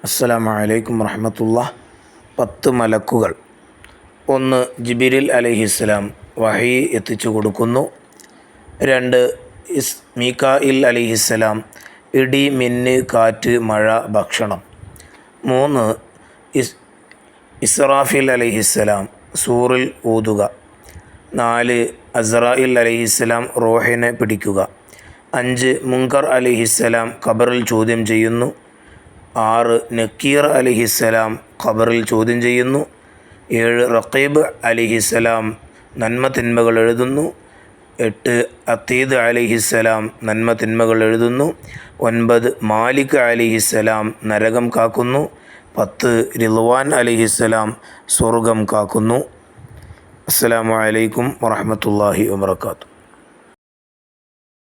അസ്സലാമു അലൈക്കും വറഹ്മത്തുള്ളാഹി. 10 മലക്കുകൾ. 1 ജിബ്രീൽ അലൈഹിസ്സലാം വഹി എത്തിച്ചു കൊടുക്കുന്നു. 2 മീകായിൽ അലൈഹിസ്സലാം ഇടി, മിന്ന്, കാറ്റ്, മഴ, ഭക്ഷണം. 3 ഇസ്റാഫീൽ അലൈഹിസ്സലാം സൂറിൽ ഊതുക. 4 അസ്റായിൽ അലൈഹിസ്സലാം റൂഹിനെ പിടിക്കുക. 5 മുൻകർ അലൈഹിസ്സലാം ഖബറിൽ ചോദ്യം ചെയ്യുന്നു. 6 നക്കീർ അലൈഹിസ്സലാം ഖബറിൽ ചോദ്യം ചെയ്യുന്നു. 7 റഖീബ് അലൈഹിസ്സലാം നന്മ തിന്മകൾ എഴുതുന്നു. 8 അതീദ് അലൈഹിസ്സലാം നന്മ തിന്മകൾ എഴുതുന്നു. 9 മാലിക് അലൈഹിസ്സലാം നരകം കാക്കുന്നു. 10 റിദ്വാൻ അലൈഹിസ്സലാം സ്വർഗം കാക്കുന്നു. അസ്സലാമു അലൈക്കും വറഹ്മത്തുള്ളാഹി വബറകാതുഹു.